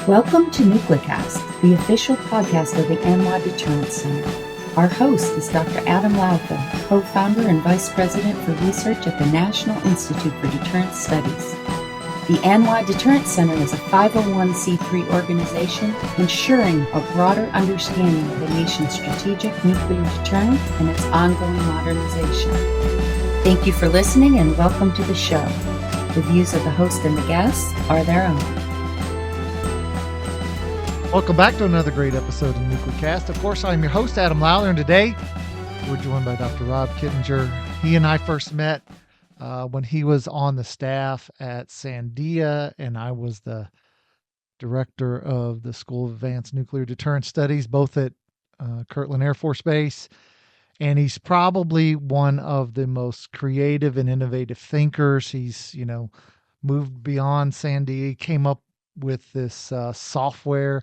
Welcome to NucleCast, the official podcast of the NY Deterrence Center. Our host is Dr. Adam Lowther, co-founder and vice president for research at the National Institute for Deterrence Studies. The NY Deterrence Center is a 501c3 organization ensuring a broader understanding of the nation's strategic nuclear deterrent and its ongoing modernization. Thank you for listening and welcome to the show. The views of the host and the guests are their own. Welcome back to another great episode of NucleCast. Of course, I'm your host, Adam Lowther, and today we're joined by Dr. Rob Kittinger. He and I first met when he was on the staff at Sandia, and I was the director of the School of Advanced Nuclear Deterrence Studies, both at Kirtland Air Force Base. And he's probably one of the most creative and innovative thinkers. He's, moved beyond Sandia, came up with this software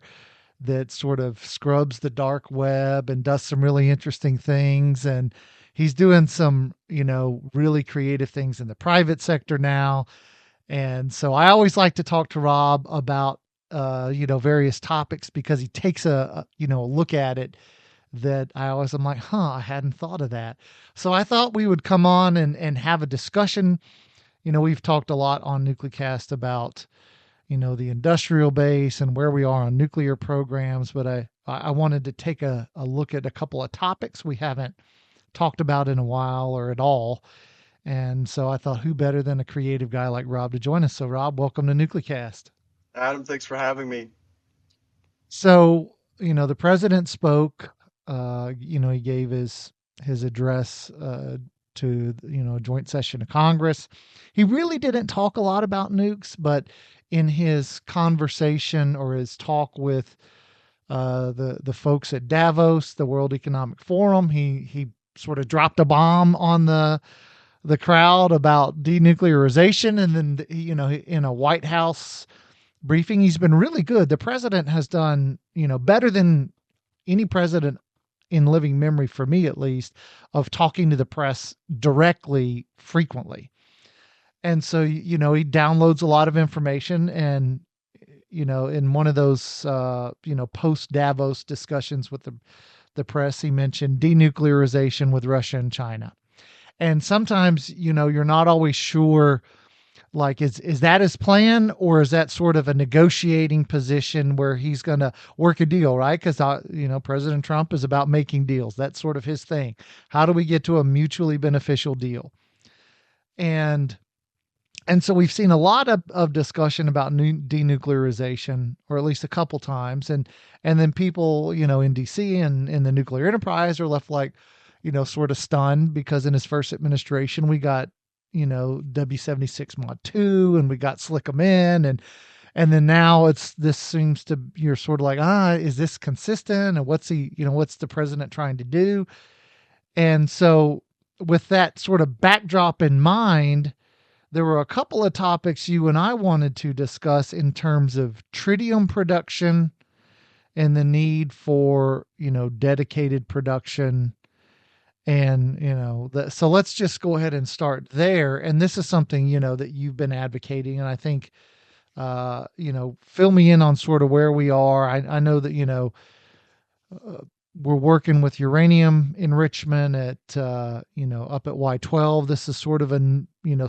that sort of scrubs the dark web and does some really interesting things. And he's doing some, really creative things in the private sector now. And so I always like to talk to Rob about, various topics because he takes a look at it that I'm like, I hadn't thought of that. So I thought we would come on and have a discussion. We've talked a lot on NucleCast about, the industrial base and where we are on nuclear programs. But I wanted to take a look at a couple of topics we haven't talked about in a while or at all. And so I thought, who better than a creative guy like Rob to join us? So Rob, welcome to NucleCast. Adam, thanks for having me. So, the president spoke, he gave his address to, a joint session of Congress. He really didn't talk a lot about nukes, but in his conversation or his talk with the folks at Davos, the World Economic Forum, he sort of dropped a bomb on the crowd about denuclearization. And then, in a White House briefing, he's been really good. The president has done, better than any president in living memory, for me at least, of talking to the press directly, frequently. And so, he downloads a lot of information and, in one of those, post Davos discussions with the press, he mentioned denuclearization with Russia and China. And sometimes, you're not always sure, like, is that his plan, or is that sort of a negotiating position where he's going to work a deal, right? Because, President Trump is about making deals. That's sort of his thing. How do we get to a mutually beneficial deal? And so we've seen a lot of discussion about denuclearization, or at least a couple times. And then people, in DC and in the nuclear enterprise are left like, sort of stunned, because in his first administration, we got, W76 Mod 2 and we got Slick 'em in. And then now you're sort of like, is this consistent? And what's the president trying to do? And so with that sort of backdrop in mind, there were a couple of topics you and I wanted to discuss in terms of tritium production and the need for, dedicated production. And, so let's just go ahead and start there. And this is something, that you've been advocating. And I think, fill me in on sort of where we are. I know that, we're working with uranium enrichment at, up at Y12. This is sort of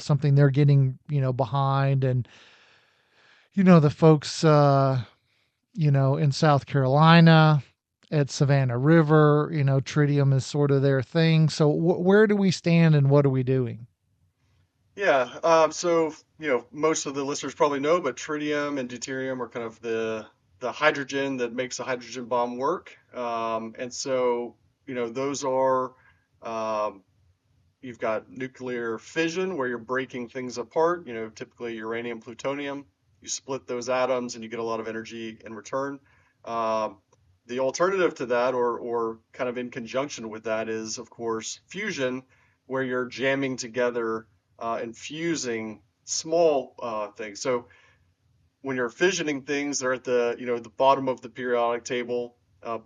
something they're getting, behind. And, the folks, in South Carolina at Savannah River, tritium is sort of their thing. So where do we stand and what are we doing? Yeah. So, most of the listeners probably know, but tritium and deuterium are kind of the hydrogen that makes a hydrogen bomb work. And so, those are, you've got nuclear fission where you're breaking things apart, typically uranium, plutonium. You split those atoms and you get a lot of energy in return. The alternative to that, or kind of in conjunction with that, is, of course, fusion, where you're jamming together and fusing small things. So when you're fissioning things, they're at the bottom of the periodic table,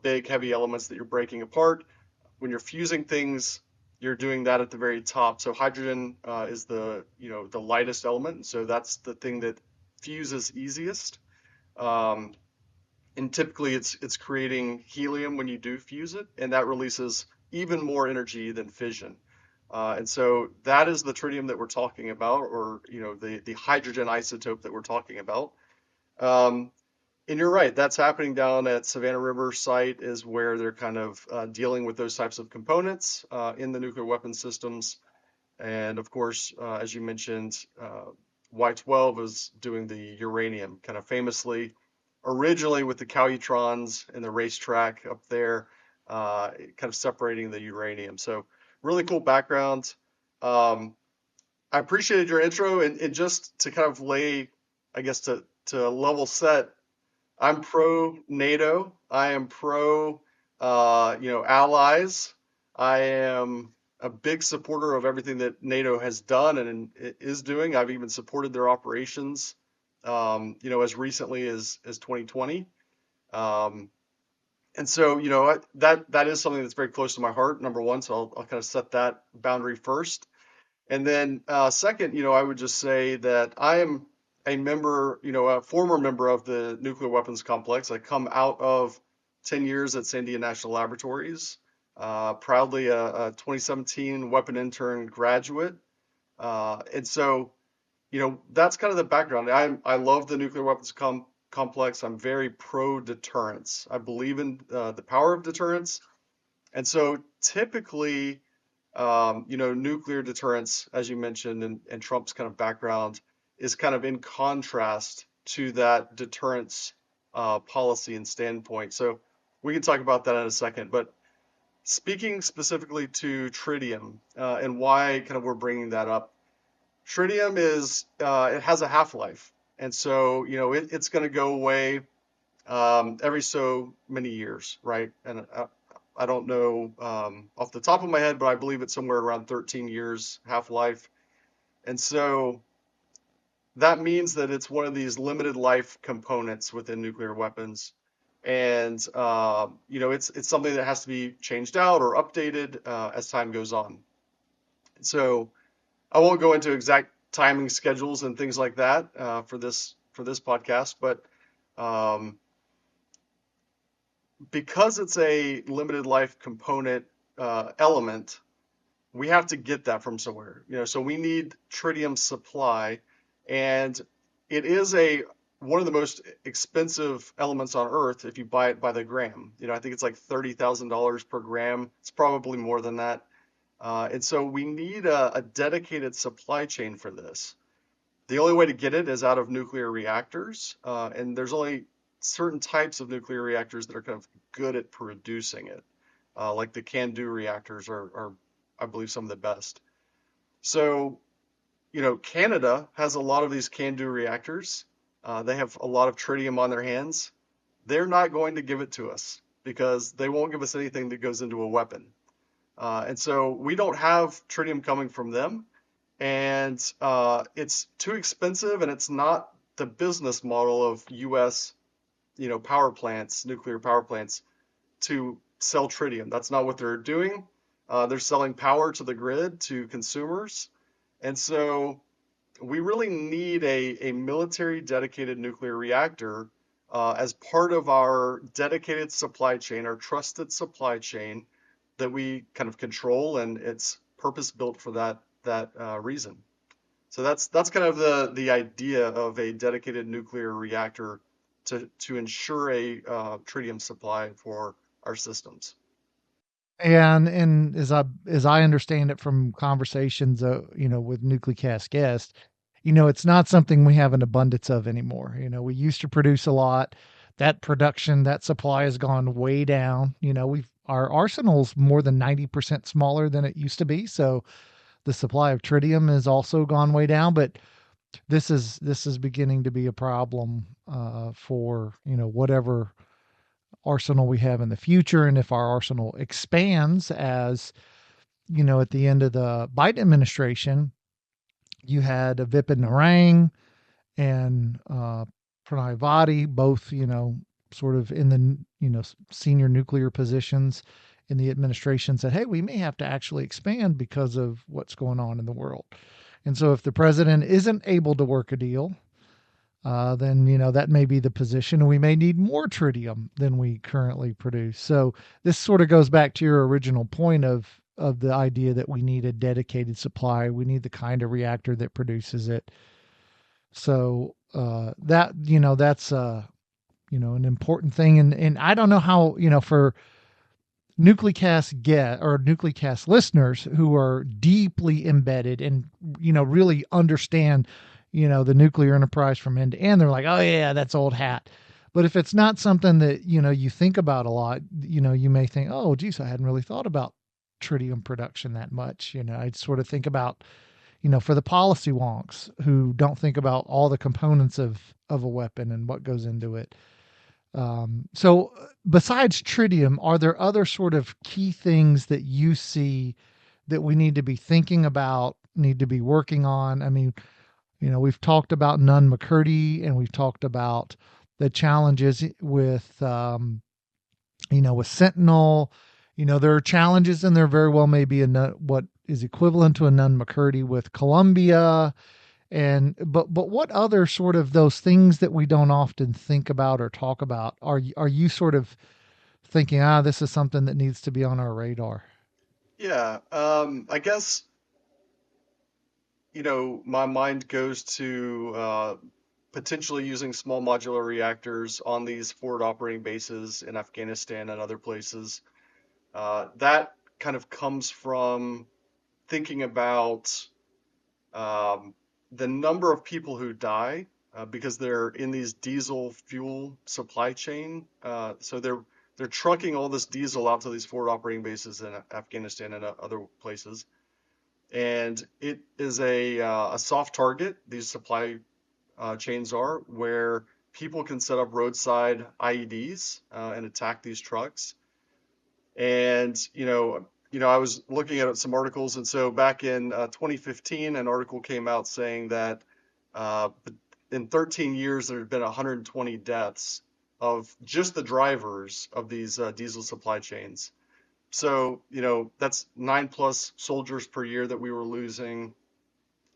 big, heavy elements that you're breaking apart. When you're fusing things, you're doing that at the very top. So hydrogen is the lightest element, so that's the thing that fuses easiest. and typically it's creating helium when you do fuse it, and that releases even more energy than fission. And so that is the tritium that we're talking about, or the hydrogen isotope that we're talking about. Um, and you're right, that's happening down at Savannah River site is where they're kind of dealing with those types of components in the nuclear weapon systems. And of course, as you mentioned, Y12 is doing the uranium kind of famously, originally with the Calutrons and the racetrack up there, kind of separating the uranium. So really cool background. Um, I appreciated your intro, and just to kind of lay, I guess to level set, I'm pro NATO. I am pro, allies. I am a big supporter of everything that NATO has done and is doing. I've even supported their operations, as recently as 2020. Um, and so, that is something that's very close to my heart, number one. So I'll kind of set that boundary first. And then second, I would just say that I am a member, a former member of the nuclear weapons complex. I come out of 10 years at Sandia National Laboratories, proudly a 2017 Weapon Intern graduate. And so, that's kind of the background. I love the nuclear weapons complex. I'm very pro deterrence. I believe in the power of deterrence. And so typically, nuclear deterrence, as you mentioned, and Trump's kind of background is kind of in contrast to that deterrence policy and standpoint. So we can talk about that in a second. But speaking specifically to tritium and why kind of we're bringing that up, tritium it has a half-life, and so it's going to go away every so many years, right? And I don't know off the top of my head, but I believe it's somewhere around 13 years half-life. And so that means that it's one of these limited life components within nuclear weapons. And it's something that has to be changed out or updated as time goes on. So I won't go into exact timing schedules and things like that for this podcast, but because it's a limited life component element, we have to get that from somewhere. So we need tritium supply, and it is one of the most expensive elements on Earth if you buy it by the gram. I think it's like $30,000 per gram. It's probably more than that. And so we need a dedicated supply chain for this. The only way to get it is out of nuclear reactors, and there's only certain types of nuclear reactors that are kind of good at producing it, like the CANDU reactors are, I believe, some of the best. So, Canada has a lot of these CANDU reactors. They have a lot of tritium on their hands. They're not going to give it to us because they won't give us anything that goes into a weapon. And so we don't have tritium coming from them, and it's too expensive, and it's not the business model of U.S. Power plants, nuclear power plants, to sell tritium. That's not what they're doing. They're selling power to the grid, to consumers. And so we really need a military dedicated nuclear reactor as part of our dedicated supply chain, our trusted supply chain that we kind of control, and it's purpose built for that reason. So that's kind of the idea of a dedicated nuclear reactor to ensure a tritium supply for our systems. And as I understand it from conversations, with NucleCast guests, it's not something we have an abundance of anymore. We used to produce a lot. That production, that supply has gone way down. Our arsenal's more than 90% smaller than it used to be. So the supply of tritium has also gone way down. But this is beginning to be a problem for whatever arsenal we have in the future, and if our arsenal expands, as at the end of the Biden administration, you had a Vipin Narang and Pranay Vadi, both sort of in the senior nuclear positions in the administration, said, hey, we may have to actually expand because of what's going on in the world. And so if the president isn't able to work a deal, then that may be the position, and we may need more tritium than we currently produce. So this sort of goes back to your original point of the idea that we need a dedicated supply. We need the kind of reactor that produces it. So that's an important thing, and I don't know how for NucleCast listeners who are deeply embedded and really understand the nuclear enterprise from end to end. They're like, oh yeah, that's old hat. But if it's not something that you think about a lot, you may think, oh geez, I hadn't really thought about tritium production that much. I'd sort of think about for the policy wonks who don't think about all the components of a weapon and what goes into it. So besides tritium, are there other sort of key things that you see that we need to be thinking about, need to be working on? I mean, we've talked about Nunn-McCurdy, and we've talked about the challenges with, with Sentinel. There are challenges, and there very well may be what is equivalent to a Nunn-McCurdy with Columbia. But what other sort of those things that we don't often think about or talk about are you sort of thinking, this is something that needs to be on our radar? Yeah, I guess my mind goes to potentially using small modular reactors on these forward operating bases in Afghanistan and other places. That kind of comes from thinking about the number of people who die because they're in these diesel fuel supply chain. So they're trucking all this diesel out to these forward operating bases in Afghanistan and other places. And it is a soft target. These supply chains are where people can set up roadside IEDs and attack these trucks. And I was looking at some articles, and so back in 2015, an article came out saying that in 13 years there had been 120 deaths of just the drivers of these diesel supply chains. So that's 9+ soldiers per year that we were losing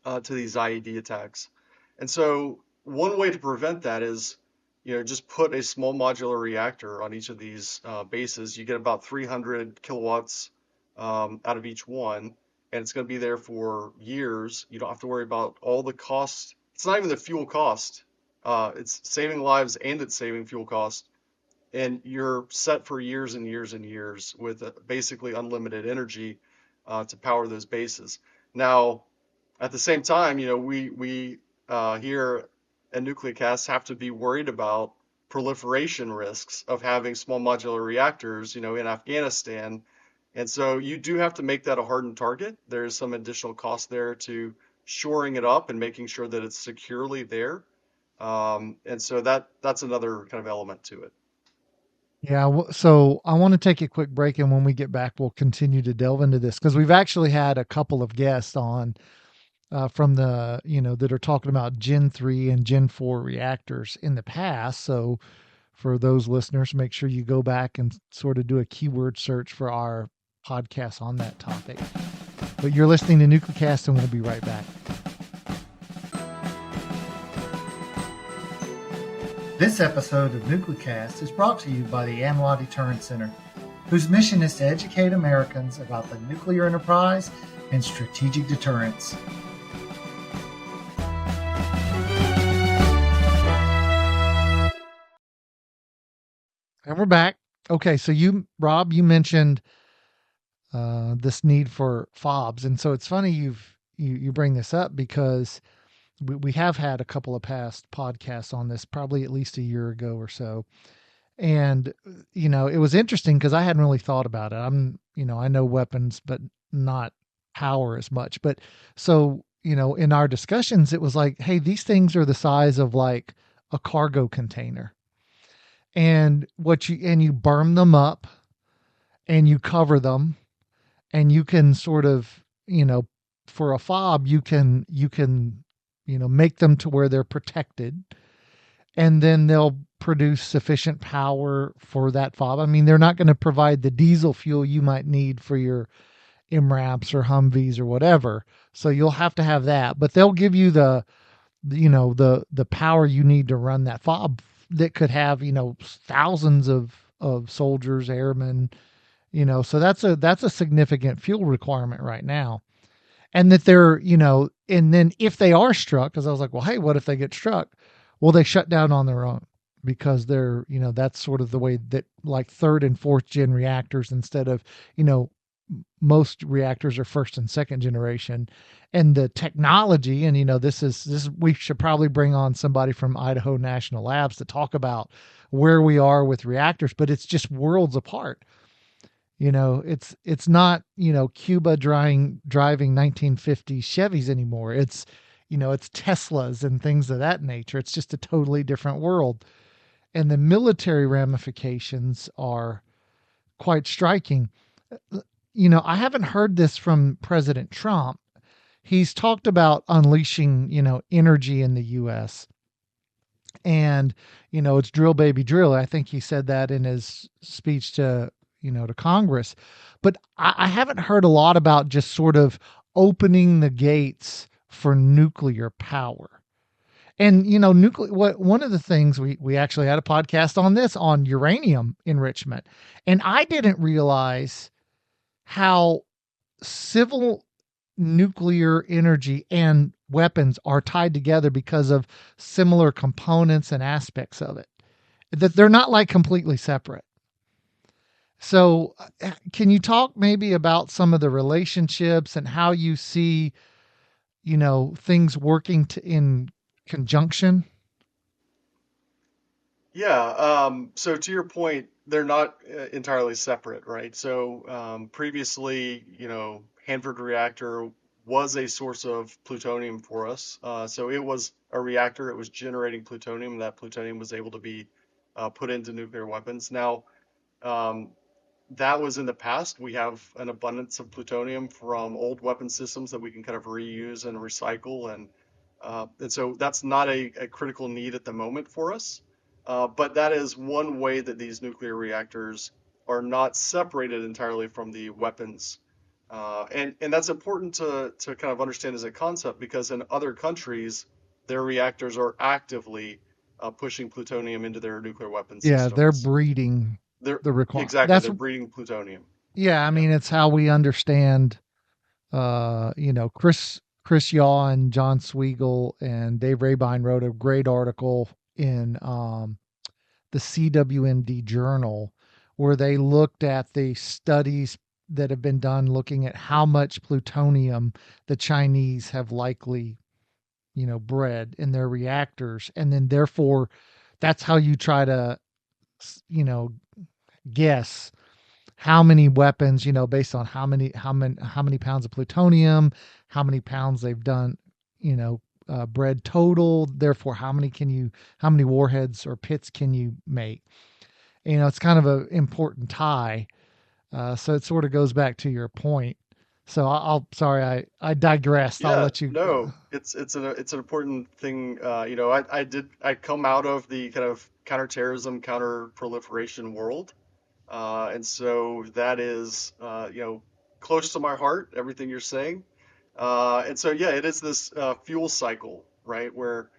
to these IED attacks. And so one way to prevent that is just put a small modular reactor on each of these bases. You get about 300 kilowatts out of each one, and it's going to be there for years. You don't have to worry about all the costs. It's not even the fuel cost. It's saving lives and it's saving fuel cost. And you're set for years and years and years with basically unlimited energy to power those bases. Now, at the same time, we here at NucleCast have to be worried about proliferation risks of having small modular reactors, in Afghanistan. And so you do have to make that a hardened target. There's some additional cost there to shoring it up and making sure that it's securely there. And so that's another kind of element to it. Yeah, so I want to take a quick break, and when we get back, we'll continue to delve into this because we've actually had a couple of guests on from the that are talking about Gen 3 and Gen 4 reactors in the past. So for those listeners, make sure you go back and sort of do a keyword search for our podcast on that topic. But you're listening to NucleCast, and we'll be right back. This episode of NucleCast is brought to you by the ANWA Deterrence Center, whose mission is to educate Americans about the nuclear enterprise and strategic deterrence. And we're back. Okay, so Rob, you mentioned this need for FOBs, and so it's funny you bring this up because we have had a couple of past podcasts on this, probably at least a year ago or so. And, it was interesting because I hadn't really thought about it. I know weapons, but not power as much. But so, in our discussions, it was like, hey, these things are the size of like a cargo container. And you burn them up and you cover them, and you can sort of, for a fob, you can make them to where they're protected, and then they'll produce sufficient power for that fob. I mean, they're not going to provide the diesel fuel you might need for your MRAPs or Humvees or whatever. So you'll have to have that, but they'll give you the the power you need to run that fob that could have thousands of soldiers, airmen, so that's a significant fuel requirement right now. And that they're, and then if they are struck, because I was like, well, hey, what if they get struck? Well, they shut down on their own because they're, that's sort of the way that like third and fourth gen reactors instead of, most reactors are first and second generation. And the technology, and this we should probably bring on somebody from Idaho National Labs to talk about where we are with reactors, but it's just worlds apart. It's not, Cuba driving 1950 Chevys anymore. It's Teslas and things of that nature. It's just a totally different world. And the military ramifications are quite striking. I haven't heard this from President Trump. He's talked about unleashing, energy in the US. And, it's drill baby drill. I think he said that in his speech to Congress. But I haven't heard a lot about just sort of opening the gates for nuclear power. And one of the things we actually had a podcast on this on uranium enrichment, and I didn't realize how civil nuclear energy and weapons are tied together because of similar components and aspects of it. That they're not like completely separate. So, can you talk maybe about some of the relationships and how you see, things working in conjunction? Yeah. So to your point, they're not entirely separate, right? So previously, Hanford reactor was a source of plutonium for us. So it was a reactor. It was generating plutonium. That plutonium was able to be put into nuclear weapons. Now, um, that was in the past. We have an abundance of plutonium from old weapon systems that we can kind of reuse and recycle, and so that's not a critical need at the moment for us. But that is one way that these nuclear reactors are not separated entirely from the weapons. And that's important to kind of understand as a concept because in other countries, their reactors are actively pushing plutonium into their nuclear weapon Yeah, they're systems. breeding They're the requirement. exactly That's they're breeding plutonium. yeah. I Yeah. mean, it's how we understand. Chris Yaw and John Sweigel and Dave Rabine wrote a great article in the CWMD journal where they looked at the studies that have been done looking at how much plutonium the Chinese have likely, bred in their reactors. And then therefore that's how you try to, you know, guess how many weapons, based on how many pounds of plutonium, how many pounds they've done, bred total. Therefore, how many warheads or pits can you make? It's kind of an important tie. So it sort of goes back to your point. So I'll sorry, I digressed. I'll Yeah, let you. no, it's an important thing. I come out of the kind of counterterrorism, counter-proliferation world, and so that is close to my heart. Everything you're saying, and so yeah, it is this fuel cycle, right? Where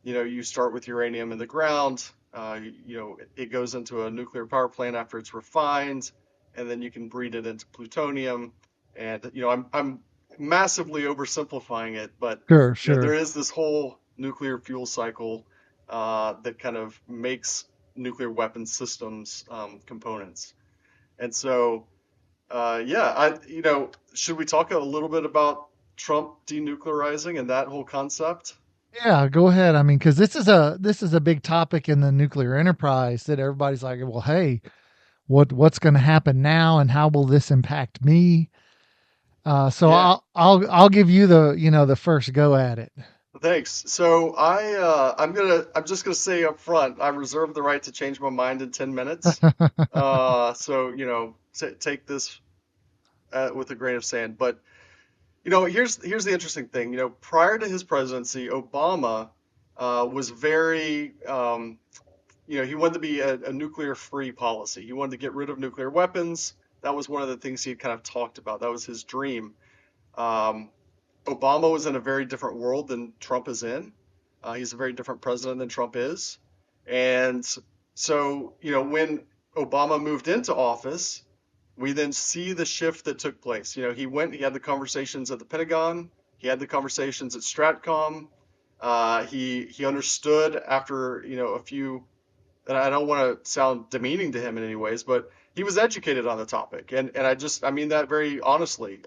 you start with uranium in the ground. It goes into a nuclear power plant after it's refined, and then you can breed it into plutonium. And I'm massively oversimplifying it, but Sure, there sure. is this whole nuclear fuel cycle that kind of makes nuclear weapon systems components. And so, yeah, should we talk a little bit about Trump denuclearizing and that whole concept? Yeah, go ahead. I mean, because this is a big topic in the nuclear enterprise that everybody's like, well, hey, what's going to happen now, and how will this impact me? So Yeah. I'll give you the first go at it. Thanks. So I'm just gonna say up front, I reserve the right to change my mind in 10 minutes. So take this with a grain of sand. But here's the interesting thing. Prior to his presidency, Obama was very he wanted to be a nuclear-free policy. He wanted to get rid of nuclear weapons. That was one of the things he had kind of talked about. That was his dream. Um, Obama was in a very different world than Trump is in. He's a very different president than Trump is. And so, when Obama moved into office, we then see the shift that took place. He had the conversations at the Pentagon, he had the conversations at Stratcom. He understood after, a few, and I don't want to sound demeaning to him in any ways, but he was educated on the topic. And I mean that very honestly.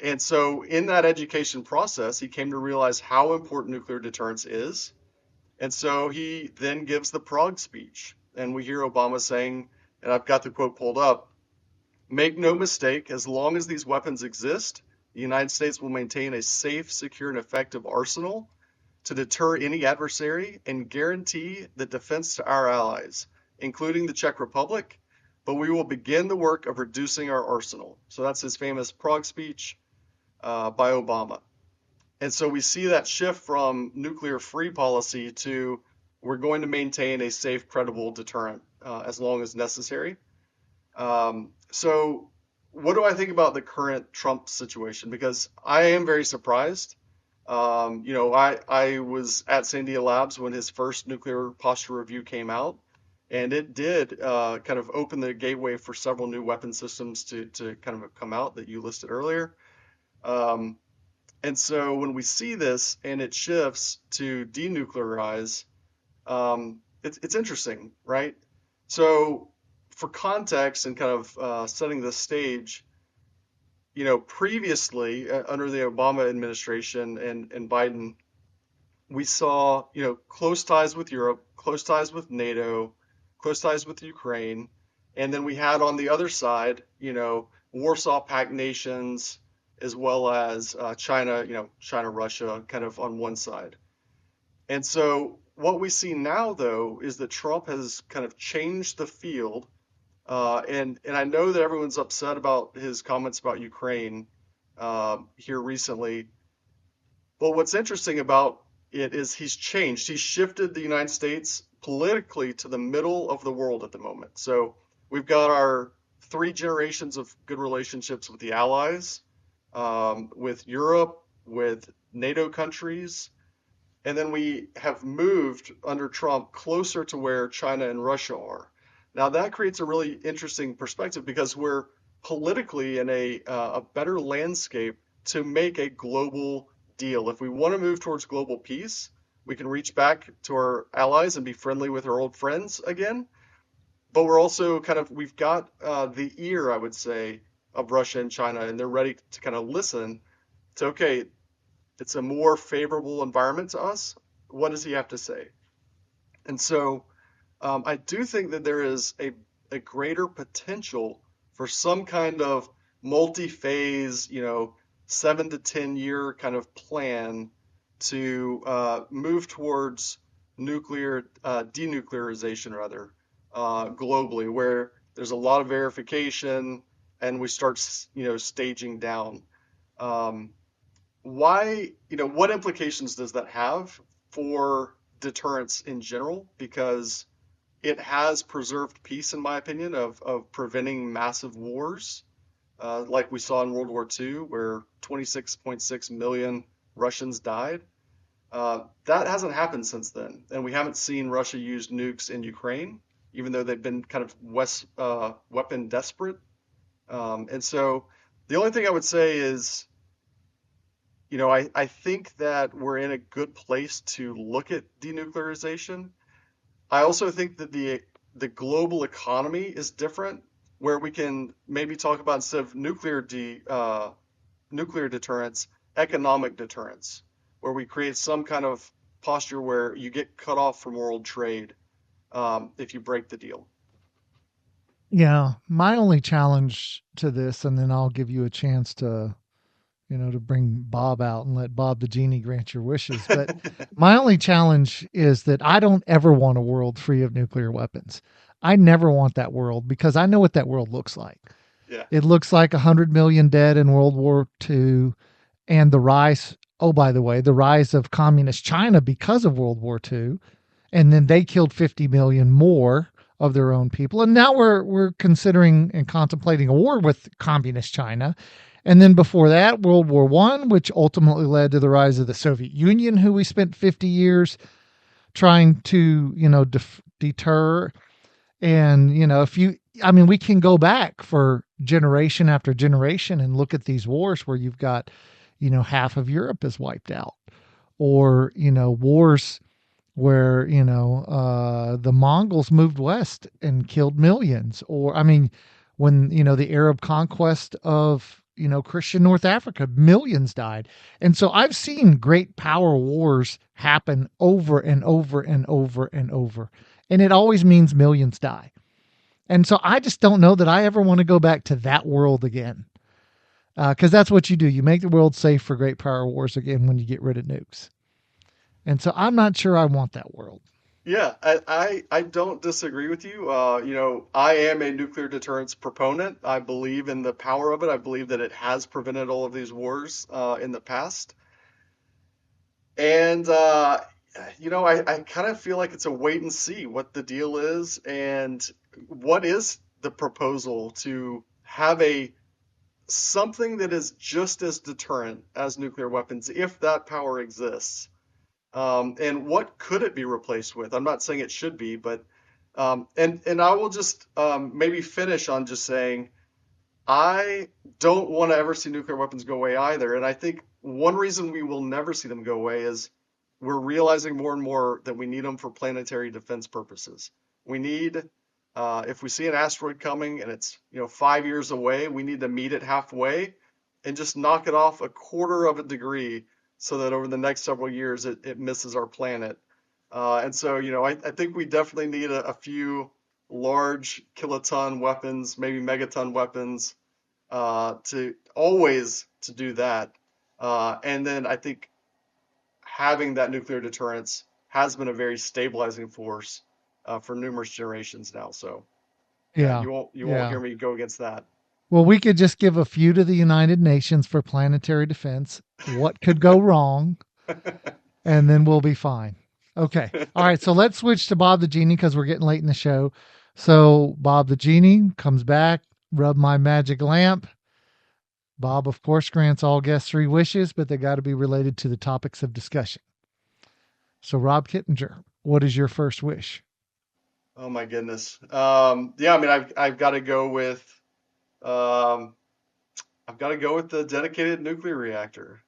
And so in that education process, he came to realize how important nuclear deterrence is. And so he then gives the Prague speech. And we hear Obama saying, and I've got the quote pulled up, "Make no mistake, as long as these weapons exist, the United States will maintain a safe, secure, and effective arsenal to deter any adversary and guarantee the defense to our allies, including the Czech Republic, but we will begin the work of reducing our arsenal." So that's his famous Prague speech by Obama. And so we see that shift from nuclear-free policy to we're going to maintain a safe, credible deterrent as long as necessary. So what do I think about the current Trump situation? Because I am very surprised. I was at Sandia Labs when his first nuclear posture review came out, and it did kind of open the gateway for several new weapon systems to kind of come out that you listed earlier. And so when we see this and it shifts to denuclearize, it's interesting, right? So for context and kind of setting the stage, previously under the Obama administration and Biden, we saw, close ties with Europe, close ties with NATO, close ties with Ukraine. And then we had on the other side, Warsaw Pact nations, as well as China, China, Russia, kind of on one side. And so what we see now, though, is that Trump has kind of changed the field. And I know that everyone's upset about his comments about Ukraine here recently. But what's interesting about it is he's changed. He's shifted the United States politically to the middle of the world at the moment. So we've got our 3 generations of good relationships with the allies, with Europe, with NATO countries, and then we have moved under Trump closer to where China and Russia are. Now that creates a really interesting perspective because we're politically in a better landscape to make a global deal. If we want to move towards global peace, we can reach back to our allies and be friendly with our old friends again. But we're also we've got the ear, I would say, of Russia and China, and they're ready to kind of listen to, okay, it's a more favorable environment to us. What does he have to say? And so I do think that there is a greater potential for some kind of multi-phase, 7 to 10 year kind of plan to move towards denuclearization rather, globally, where there's a lot of verification and we start, staging down. What implications does that have for deterrence in general? Because it has preserved peace, in my opinion, of preventing massive wars, like we saw in World War II, where 26.6 million Russians died. That hasn't happened since then, and we haven't seen Russia use nukes in Ukraine, even though they've been kind of weapon desperate. And so the only thing I would say is, I think that we're in a good place to look at denuclearization. I also think that the global economy is different, where we can maybe talk about, instead of nuclear deterrence, economic deterrence, where we create some kind of posture where you get cut off from world trade if you break the deal. Yeah, my only challenge to this, and then I'll give you a chance to, to bring Bob out and let Bob the genie grant your wishes. But my only challenge is that I don't ever want a world free of nuclear weapons. I never want that world because I know what that world looks like. Yeah. It looks like 100 million dead in World War II and the rise, oh, by the way, the rise of communist China because of World War II. And then they killed 50 million more of their own people. And now we're considering and contemplating a war with communist China. And then before that, World War I, which ultimately led to the rise of the Soviet Union, who we spent 50 years trying to, deter. And, we can go back for generation after generation and look at these wars where you've got, half of Europe is wiped out, or, wars where, the Mongols moved west and killed millions, or, when, the Arab conquest of, Christian North Africa, millions died. And so I've seen great power wars happen over and over and over and over. And it always means millions die. And so I just don't know that I ever want to go back to that world again. Because that's what you do. You make the world safe for great power wars again when you get rid of nukes. And so I'm not sure I want that world. Yeah, I don't disagree with you. I am a nuclear deterrence proponent. I believe in the power of it. I believe that it has prevented all of these wars in the past. And, I kind of feel like it's a wait and see what the deal is and what is the proposal to have something that is just as deterrent as nuclear weapons, if that power exists. And what could it be replaced with? I'm not saying it should be, but and I will just maybe finish on just saying I don't want to ever see nuclear weapons go away either. And I think one reason we will never see them go away is we're realizing more and more that we need them for planetary defense purposes. We need, if we see an asteroid coming and it's 5 years away, we need to meet it halfway and just knock it off a quarter of a degree so that over the next several years it misses our planet. And so, I think we definitely need a few large kiloton weapons, maybe megaton weapons, to do that. And then I think having that nuclear deterrence has been a very stabilizing force for numerous generations now. So yeah, Yeah. you won't hear me go against that. Well, we could just give a few to the United Nations for planetary defense. What could go wrong? And then we'll be fine. Okay. All right. So let's switch to Bob the Genie because we're getting late in the show. So Bob the Genie comes back, rub my magic lamp. Bob, of course, grants all guests 3 wishes, but they got to be related to the topics of discussion. So, Rob Kittinger, what is your first wish? Oh my goodness. Yeah, I mean, I've got to go with um, the dedicated nuclear reactor.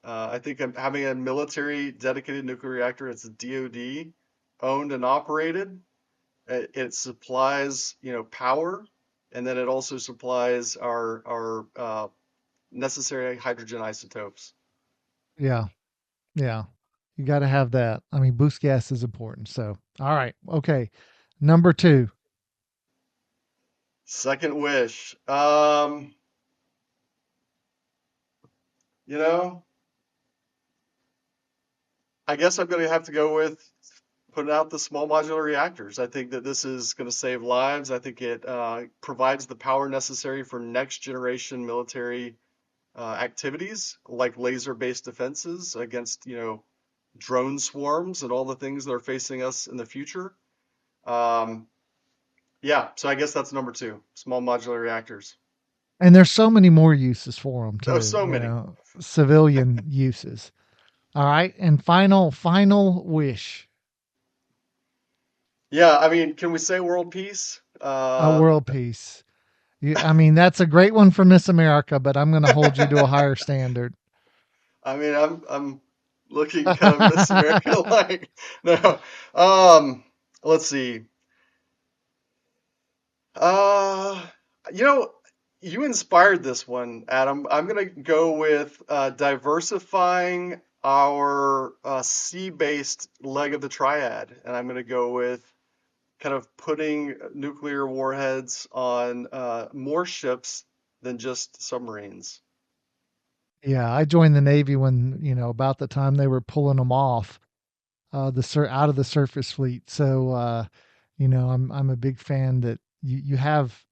I think having a military dedicated nuclear reactor, it's DoD owned and operated. It supplies, power, and then it also supplies our necessary hydrogen isotopes. Yeah. Yeah. You got to have that. I mean, boost gas is important. So, all right. Okay. Number 2. Second wish. You know, I guess I'm going to have to go with putting out the small modular reactors. I think that this is going to save lives. I think it provides the power necessary for next generation military activities like laser-based defenses against, drone swarms and all the things that are facing us in the future. Um, yeah, so I guess that's number 2, small modular reactors. And there's so many more uses for them Oh, too, so many. civilian uses. All right. And final wish. Yeah, I mean, can we say world peace? World peace. I mean, that's a great one for Miss America, but I'm going to hold you to a higher standard. I mean, I'm looking kind of Miss America like no. Um, let's see. Uh, you know, you inspired this one, Adam. I'm gonna go with diversifying our sea-based leg of the triad, and I'm gonna go with kind of putting nuclear warheads on more ships than just submarines. Yeah, I joined the Navy when, about the time they were pulling them off out of the surface fleet. So, I'm a big fan that you have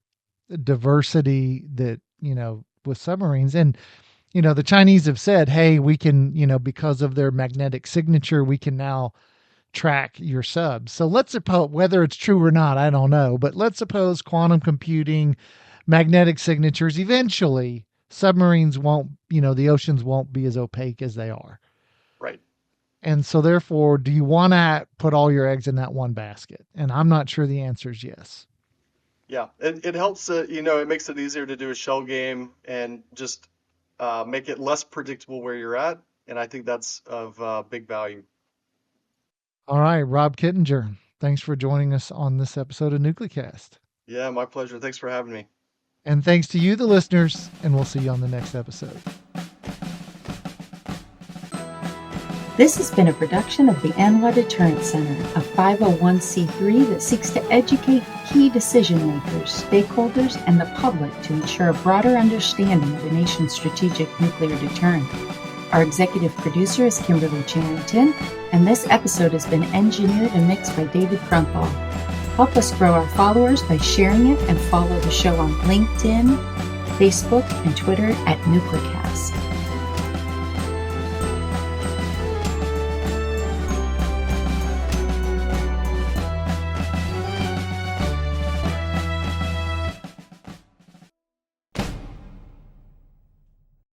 diversity that, with submarines. And, the Chinese have said, hey, we can, because of their magnetic signature, we can now track your subs. So let's suppose, whether it's true or not, I don't know, but let's suppose quantum computing, magnetic signatures eventually submarines won't, the oceans won't be as opaque as they are. Right. And so therefore, do you want to put all your eggs in that one basket? And I'm not sure the answer is yes. Yeah, it helps, it makes it easier to do a shell game and just make it less predictable where you're at. And I think that's of big value. All right, Rob Kittinger, thanks for joining us on this episode of NucleCast. Yeah, my pleasure. Thanks for having me. And thanks to you, the listeners, and we'll see you on the next episode. This has been a production of the ANWA Deterrence Center, a 501c3 that seeks to educate key decision makers, stakeholders, and the public to ensure a broader understanding of the nation's strategic nuclear deterrent. Our executive producer is Kimberly Charrington, and this episode has been engineered and mixed by David Krumthal. Help us grow our followers by sharing it and follow the show on LinkedIn, Facebook, and Twitter at NucleCast.